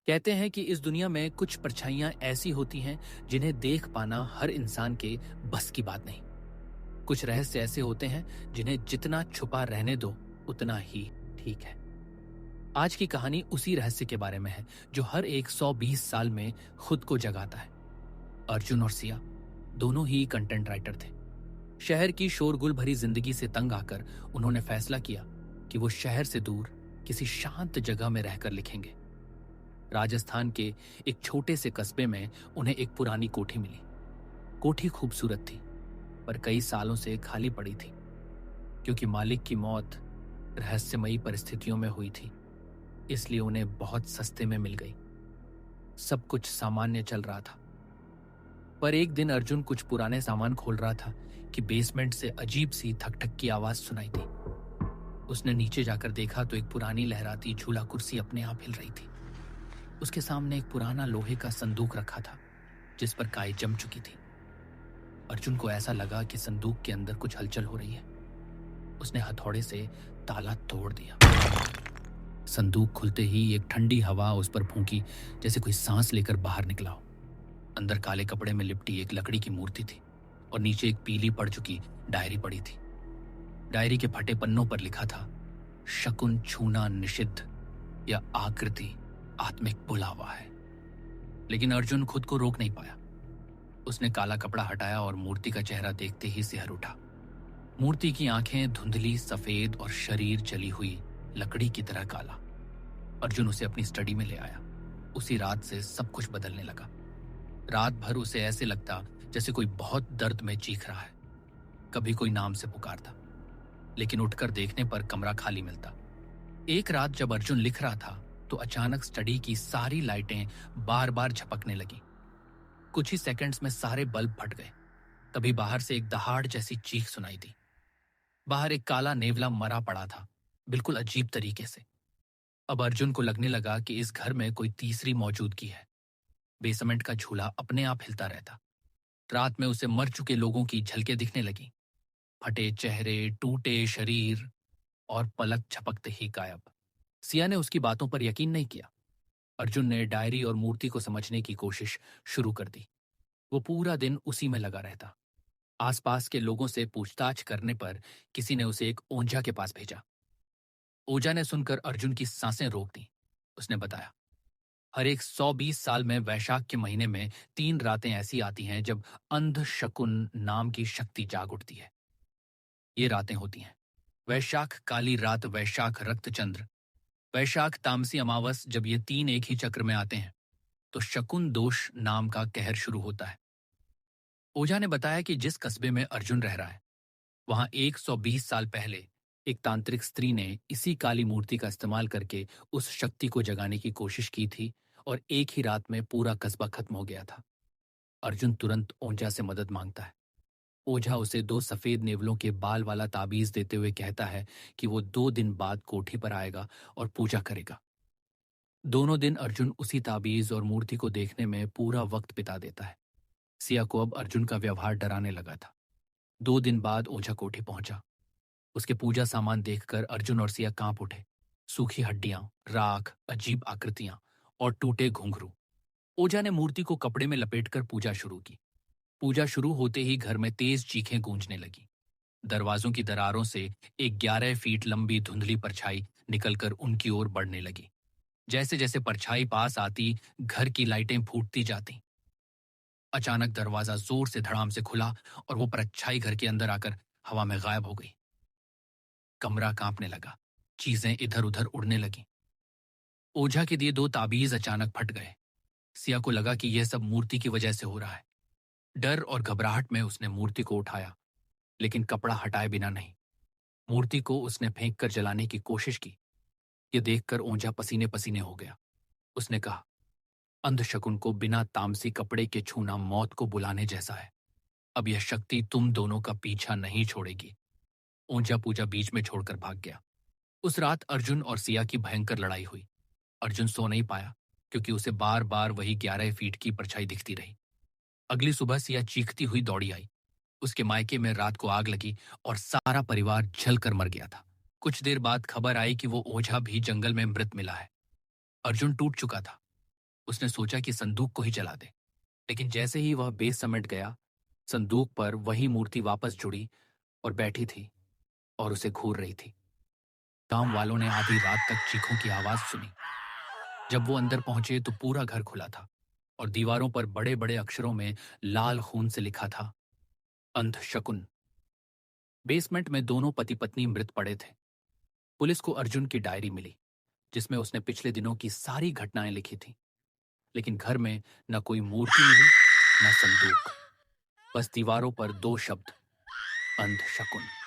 कहते हैं कि इस दुनिया में कुछ परछाइयां ऐसी होती हैं जिन्हें देख पाना हर इंसान के बस की बात नहीं। कुछ रहस्य ऐसे होते हैं जिन्हें जितना छुपा रहने दो उतना ही ठीक है। आज की कहानी उसी रहस्य के बारे में है जो हर एक 120 साल में खुद को जगाता है। अर्जुन और सिया दोनों ही कंटेंट राइटर थे। शहर की शोरगुल भरी जिंदगी से तंग आकर उन्होंने फैसला किया कि वो शहर से दूर किसी शांत जगह में रहकर लिखेंगे। राजस्थान के एक छोटे से कस्बे में उन्हें एक पुरानी कोठी मिली। कोठी खूबसूरत थी पर कई सालों से खाली पड़ी थी क्योंकि मालिक की मौत रहस्यमयी परिस्थितियों में हुई थी, इसलिए उन्हें बहुत सस्ते में मिल गई। सब कुछ सामान्य चल रहा था, पर एक दिन अर्जुन कुछ पुराने सामान खोल रहा था कि बेसमेंट से अजीब सी थक थक की आवाज सुनाई दी। उसने नीचे जाकर देखा तो एक पुरानी लहराती झूला कुर्सी अपने आप हिल रही थी। उसके सामने एक पुराना लोहे का संदूक रखा था जिस पर काई जम चुकी थी। अर्जुन को ऐसा लगा कि संदूक के अंदर कुछ हलचल हो रही है। उसने हथौड़े से ताला तोड़ दिया। संदूक खुलते ही एक ठंडी हवा उस पर फूंकी, जैसे कोई सांस लेकर बाहर निकला हो। अंदर काले कपड़े में लिपटी एक लकड़ी की मूर्ति थी और नीचे एक पीली पड़ चुकी डायरी पड़ी थी। डायरी के फटे पन्नों पर लिखा था, शकुन छूना निषिद्ध, या आकृति आत्मिक बुलावा है। लेकिन अर्जुन खुद को रोक नहीं पाया। उसने काला कपड़ा हटाया और मूर्ति का चेहरा देखते ही सिहर उठा। मूर्ति की आंखें धुंधली सफेद और शरीर जली हुई लकड़ी की तरह काला। अर्जुन उसे अपनी स्टडी में ले आया। उसी रात से सब कुछ बदलने लगा। रात भर उसे ऐसे लगता जैसे कोई बहुत दर्द में चीख रहा है। कभी कोई नाम से पुकारता, लेकिन उठकर देखने पर कमरा खाली मिलता। एक रात जब अर्जुन लिख रहा था तो अचानक स्टडी की सारी लाइटें बार बार झपकने लगी। कुछ ही सेकंड्स में सारे बल्ब फट गए। तभी बाहर से एक दहाड़ जैसी चीख सुनाई दी। बाहर एक काला नेवला मरा पड़ा था, बिल्कुल अजीब तरीके से। अब अर्जुन को लगने लगा कि इस घर में कोई तीसरी मौजूदगी है। बेसमेंट का झूला अपने आप हिलता रहता। रात में उसे मर चुके लोगों की झलकें दिखने लगी। फटे चेहरे, टूटे शरीर और पलक झपकते ही गायब। सिया ने उसकी बातों पर यकीन नहीं किया। अर्जुन ने डायरी और मूर्ति को समझने की कोशिश शुरू कर दी। वो पूरा दिन उसी में लगा रहता। आसपास के लोगों से पूछताछ करने पर किसी ने उसे एक ओंझा के पास भेजा। ओझा ने सुनकर अर्जुन की सांसें रोक दी। उसने बताया, हर एक 120 साल में वैशाख के महीने में 3 रातें ऐसी आती हैं जब अंध शकुन नाम की शक्ति जाग उठती है। ये रातें होती हैं वैशाख काली रात, वैशाख रक्तचंद्र, वैशाख तामसी अमावस। जब ये तीन एक ही चक्र में आते हैं तो शकुन दोष नाम का कहर शुरू होता है। ओझा ने बताया कि जिस कस्बे में अर्जुन रह रहा है वहां 120 साल पहले एक तांत्रिक स्त्री ने इसी काली मूर्ति का इस्तेमाल करके उस शक्ति को जगाने की कोशिश की थी और एक ही रात में पूरा कस्बा खत्म हो गया था। अर्जुन तुरंत ओझा से मदद मांगता है। ओझा उसे 2 सफेद नेवलों के बाल वाला ताबीज देते हुए कहता है कि वो 2 दिन बाद कोठी पर आएगा और पूजा करेगा। दोनों दिन अर्जुन उसी ताबीज और मूर्ति को देखने में पूरा वक्त बिता देता है। सिया को अब अर्जुन का व्यवहार डराने लगा था। 2 दिन बाद ओझा कोठी पहुंचा। उसके पूजा सामान देखकर अर्जुन और सिया कांप उठे। सूखी हड्डियां, राख, अजीब आकृतियां और टूटे घुंघरू। ओझा ने मूर्ति को कपड़े में लपेटकर पूजा शुरू की। पूजा शुरू होते ही घर में तेज चीखें गूंजने लगी। दरवाजों की दरारों से एक 11 फीट लंबी धुंधली परछाई निकलकर उनकी ओर बढ़ने लगी। जैसे जैसे परछाई पास आती, घर की लाइटें फूटती जाती। अचानक दरवाजा जोर से धड़ाम से खुला और वो परछाई घर के अंदर आकर हवा में गायब हो गई। कमरा कांपने लगा। चीजें इधर उधर उड़ने लगीं। ओझा के दिए 2 ताबीज अचानक फट गए। सिया को लगा कि यह सब मूर्ति की वजह से हो रहा है। डर और घबराहट में उसने मूर्ति को उठाया, लेकिन कपड़ा हटाए बिना नहीं। मूर्ति को उसने फेंक कर जलाने की कोशिश की। यह देखकर ओझा पसीने पसीने हो गया। उसने कहा, अंधशकुन को बिना तामसी कपड़े के छूना मौत को बुलाने जैसा है। अब यह शक्ति तुम दोनों का पीछा नहीं छोड़ेगी। ओझा पूजा बीच में छोड़कर भाग गया। उस रात अर्जुन और सिया की भयंकर लड़ाई हुई। अर्जुन सो नहीं पाया क्योंकि उसे बार बार वही 11 फीट की परछाई दिखती रही। अगली सुबह सिया चीखती हुई दौड़ी आई। उसके मायके में रात को आग लगी और सारा परिवार जलकर मर गया था। कुछ देर बाद खबर आई कि वो ओझा भी जंगल में मृत मिला है। अर्जुन टूट चुका था। उसने सोचा कि संदूक को ही जला दे, लेकिन जैसे ही वह बेस समेट गया, संदूक पर वही मूर्ति वापस जुड़ी और बैठी थी और उसे घूर रही थी। गांव वालों ने आधी रात तक चीखों की आवाज सुनी। जब वो अंदर पहुंचे तो पूरा घर खुला था और दीवारों पर बड़े बड़े अक्षरों में लाल खून से लिखा था, अंध शकुन। बेसमेंट में दोनों पति पत्नी मृत पड़े थे। पुलिस को अर्जुन की डायरी मिली, जिसमें उसने पिछले दिनों की सारी घटनाएं लिखी थी। लेकिन घर में न कोई मूर्ति मिली, न संदूक, बस दीवारों पर दो शब्द, अंध शकुन।